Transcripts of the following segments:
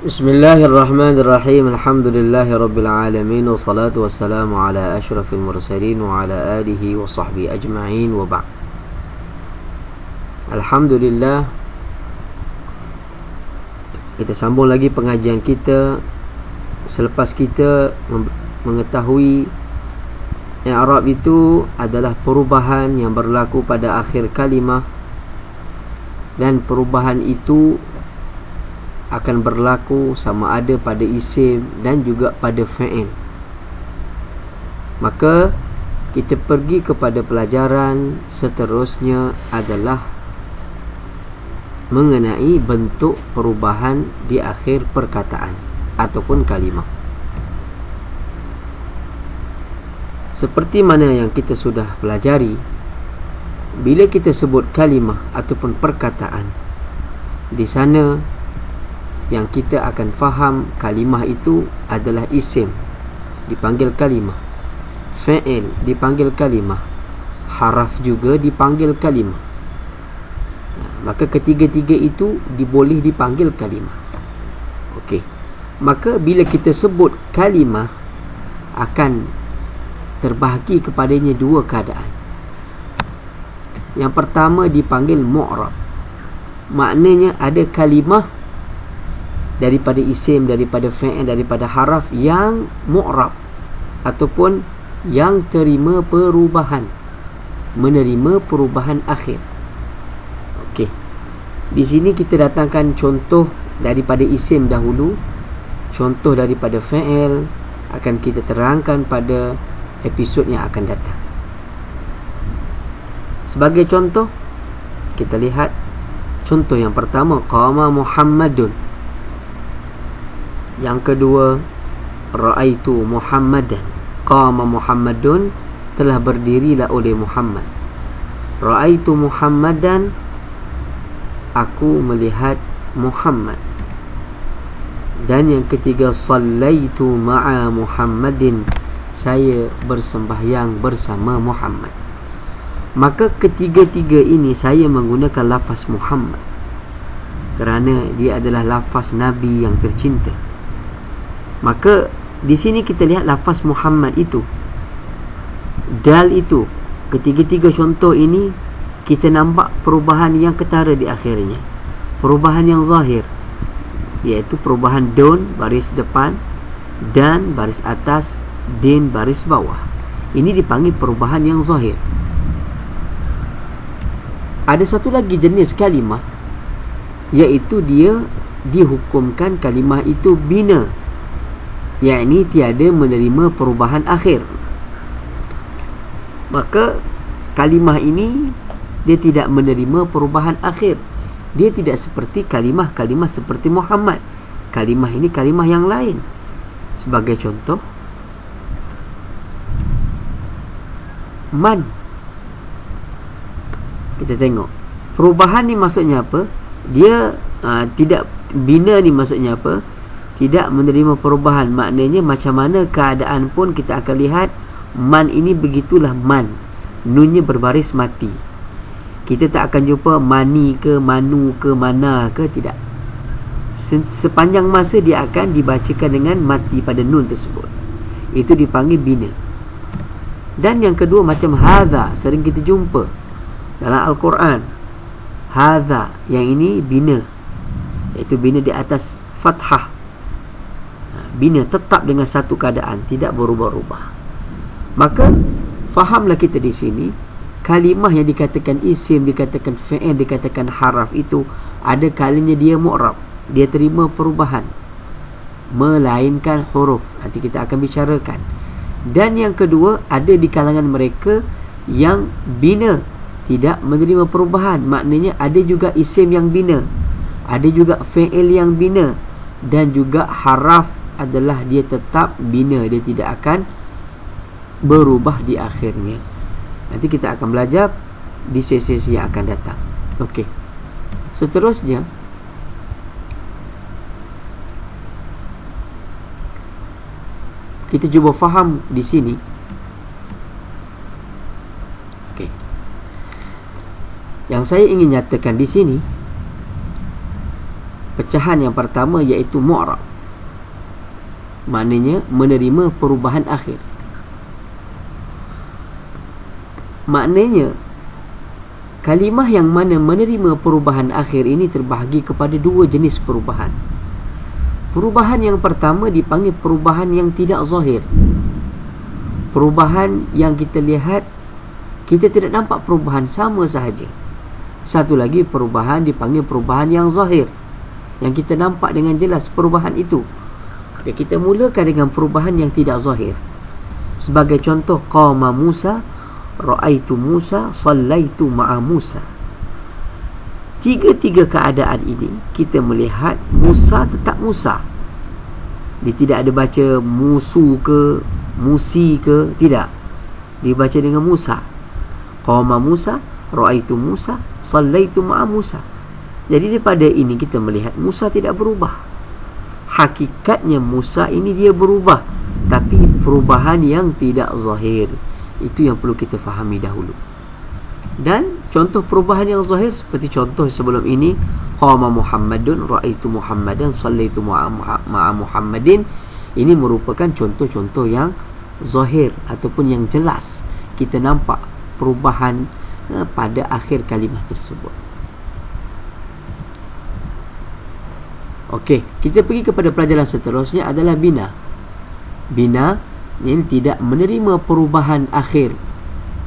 Bismillahirrahmanirrahim. Alhamdulillahirabbil alamin wassalatu wassalamu ala asyrafil mursalin wa ala alihi wa sahbihi ajma'in wa ba'd. Alhamdulillah, kita sambung lagi pengajian kita selepas kita mengetahui i'rab itu adalah perubahan yang berlaku pada akhir kalimah, dan perubahan itu akan berlaku sama ada pada isim dan juga pada fa'il. Maka kita pergi kepada pelajaran seterusnya adalah mengenai bentuk perubahan di akhir perkataan ataupun kalimah. Seperti mana yang kita sudah pelajari, bila kita sebut kalimah ataupun perkataan, di sana yang kita akan faham kalimah itu adalah isim, dipanggil kalimah, fa'il dipanggil kalimah, haraf juga dipanggil kalimah. Maka ketiga-tiga itu boleh dipanggil kalimah. Okey. Maka bila kita sebut kalimah, akan terbahagi kepadanya dua keadaan. Yang pertama dipanggil mu'rab. Maknanya ada kalimah daripada isim, daripada fa'il, daripada haraf yang mu'rab ataupun yang terima perubahan, menerima perubahan akhir. Okey. Di sini kita datangkan contoh daripada isim dahulu, contoh daripada fa'il akan kita terangkan pada episod yang akan datang. Sebagai contoh, kita lihat contoh yang pertama, qama Muhammadun. Yang kedua, ra'aitu Muhammadan. Qama Muhammadun, telah berdirilah oleh Muhammad. Ra'aitu Muhammadan, aku melihat Muhammad. Dan yang ketiga, sallaitu ma'a Muhammadin, saya bersembahyang bersama Muhammad. Maka ketiga-tiga ini saya menggunakan lafaz Muhammad kerana dia adalah lafaz Nabi yang tercinta. Maka di sini kita lihat lafaz Muhammad itu, dal itu, ketiga-tiga contoh ini kita nampak perubahan yang ketara di akhirnya, perubahan yang zahir, iaitu perubahan don baris depan, dan baris atas, din baris bawah. Ini dipanggil perubahan yang zahir. Ada satu lagi jenis kalimah, iaitu dia dihukumkan kalimah itu bina, yakni tiada menerima perubahan akhir. Maka kalimah ini dia tidak menerima perubahan akhir. Dia tidak seperti kalimah-kalimah seperti Muhammad. Kalimah ini kalimah yang lain. Sebagai contoh, man. Kita tengok perubahan ni maksudnya apa? Dia tidak bina ni maksudnya apa? Tidak menerima perubahan. Maknanya macam mana keadaan pun kita akan lihat man ini begitulah man. Nunnya berbaris mati. Kita tak akan jumpa mani ke, manu ke, mana ke, tidak. Sepanjang masa dia akan dibacakan dengan mati pada nun tersebut. Itu dipanggil bina. Dan yang kedua macam hadha, sering kita jumpa dalam Al-Quran. Hadha, yang ini bina, iaitu bina di atas fathah. Bina tetap dengan satu keadaan, tidak berubah-ubah. Maka fahamlah kita di sini, kalimah yang dikatakan isim, dikatakan fa'il, dikatakan haraf itu ada kalanya dia mu'rab, dia terima perubahan, melainkan huruf. Nanti kita akan bicarakan. Dan yang kedua, ada di kalangan mereka yang bina, tidak menerima perubahan. Maknanya ada juga isim yang bina, ada juga fa'il yang bina, dan juga haraf adalah dia tetap bina, dia tidak akan berubah di akhirnya. Nanti kita akan belajar di sesi-sesi yang akan datang. Okey. Seterusnya, kita cuba faham di sini. Okey. Yang saya ingin nyatakan di sini, pecahan yang pertama iaitu mu'rab, maknanya menerima perubahan akhir. Maknanya kalimah yang mana menerima perubahan akhir ini terbahagi kepada dua jenis perubahan. Perubahan yang pertama dipanggil perubahan yang tidak zahir. Perubahan yang kita lihat, kita tidak nampak perubahan, sama sahaja. Satu lagi perubahan dipanggil perubahan yang zahir, yang kita nampak dengan jelas perubahan itu. Dan kita mulakan dengan perubahan yang tidak zahir. Sebagai contoh, qama Musa, ra'aitu Musa, sallaitu ma'a Musa. Tiga-tiga keadaan ini kita melihat Musa tetap Musa. Dia tidak ada baca musu ke, musi ke, tidak. Dia baca dengan Musa. Qama Musa, ra'aitu Musa, sallaitu ma'a Musa. Jadi daripada ini kita melihat Musa tidak berubah. Hakikatnya Musa ini dia berubah, tapi perubahan yang tidak zahir. Itu yang perlu kita fahami dahulu. Dan contoh perubahan yang zahir seperti contoh sebelum ini, qama Muhammadun, ra'aitu Muhammadan, sallaitu ma'a Muhammadin. Ini merupakan contoh-contoh yang zahir ataupun yang jelas. Kita nampak perubahan pada akhir kalimah tersebut. Okey, kita pergi kepada pelajaran seterusnya adalah bina. Bina yang tidak menerima perubahan akhir,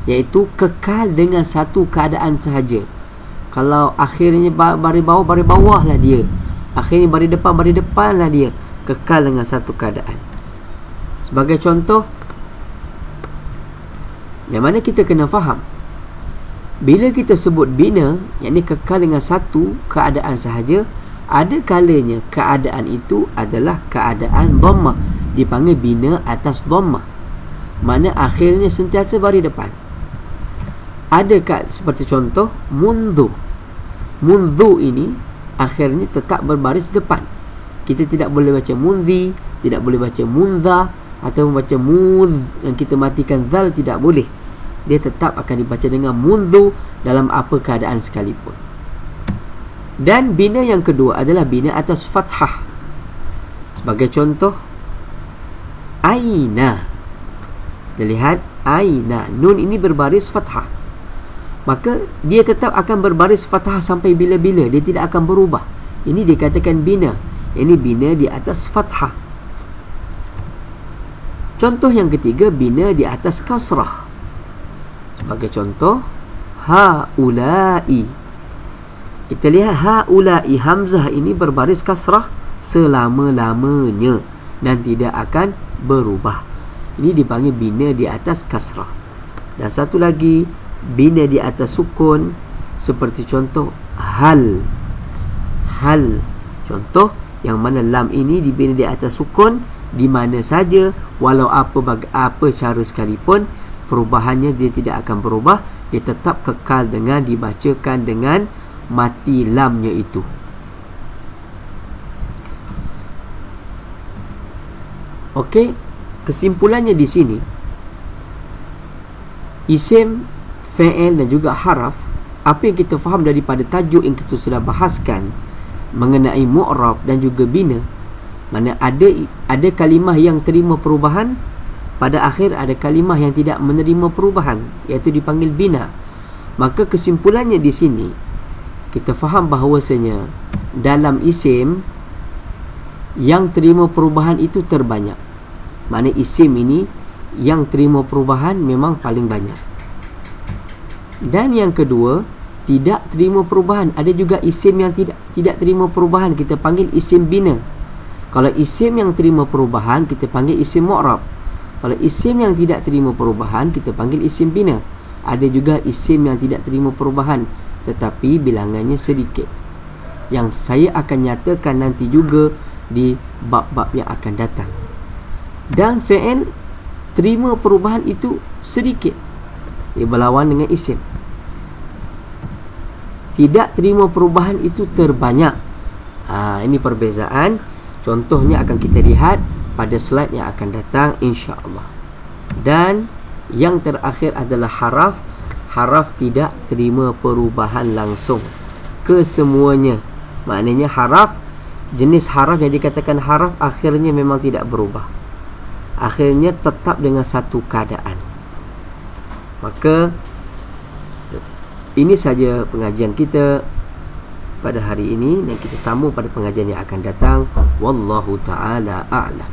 iaitu kekal dengan satu keadaan sahaja. Kalau akhirnya baris bawah lah dia, akhirnya baris depan lah dia, kekal dengan satu keadaan. Sebagai contoh, yang mana kita kena faham, bila kita sebut bina, yakni kekal dengan satu keadaan sahaja, ada kalanya keadaan itu adalah keadaan dhammah, dipanggil bina atas dhammah, mana akhirnya sentiasa baris depan. Ada seperti contoh mundu. Mundu ini akhirnya tetap berbaris depan. Kita tidak boleh baca mundi, tidak boleh baca mundha, atau membaca mud yang kita matikan zal, tidak boleh. Dia tetap akan dibaca dengan mundu dalam apa keadaan sekalipun. Dan bina yang kedua adalah bina atas fathah. Sebagai contoh, aina. Kita lihat aina, nun ini berbaris fathah, maka dia tetap akan berbaris fathah sampai bila-bila, dia tidak akan berubah. Ini dikatakan bina. Ini bina di atas fathah. Contoh yang ketiga, bina di atas kasrah. Sebagai contoh, haulai. Kita lihat haulai, hamzah ini berbaris kasrah selama-lamanya dan tidak akan berubah. Ini dipanggil bina di atas kasrah. Dan satu lagi, bina di atas sukun. Seperti contoh hal. Hal, contoh yang mana lam ini dibina di atas sukun di mana saja, walau apa cara sekalipun, perubahannya dia tidak akan berubah. Dia tetap kekal dengan dibacakan dengan mati lamnya itu. Okey, kesimpulannya di sini, isim, fi'il dan juga haraf, apa yang kita faham daripada tajuk yang kita sudah bahaskan mengenai mu'rab dan juga bina, mana ada kalimah yang terima perubahan, pada akhir ada kalimah yang tidak menerima perubahan, iaitu dipanggil bina. Maka kesimpulannya di sini kita faham bahawasanya dalam isim yang terima perubahan itu terbanyak. Maknanya isim ini yang terima perubahan memang paling banyak. Dan yang kedua, tidak terima perubahan. Ada juga isim yang tidak terima perubahan, kita panggil isim bina. Kalau isim yang terima perubahan, kita panggil isim mu'rab. Kalau isim yang tidak terima perubahan, kita panggil isim bina. Ada juga isim yang tidak terima perubahan tetapi bilangannya sedikit, yang saya akan nyatakan nanti juga di bab-bab yang akan datang. Dan fi'il terima perubahan itu sedikit, ia berlawan dengan isim. Tidak terima perubahan itu terbanyak. Ini perbezaan. Contohnya akan kita lihat pada slide yang akan datang, insya-Allah. Dan yang terakhir adalah haraf. Haraf tidak terima perubahan langsung kesemuanya. Maknanya haraf jenis haraf yang dikatakan haraf akhirnya memang tidak berubah, akhirnya tetap dengan satu keadaan. Maka ini saja pengajian kita pada hari ini, dan kita sambung pada pengajian yang akan datang. Wallahu ta'ala a'lam.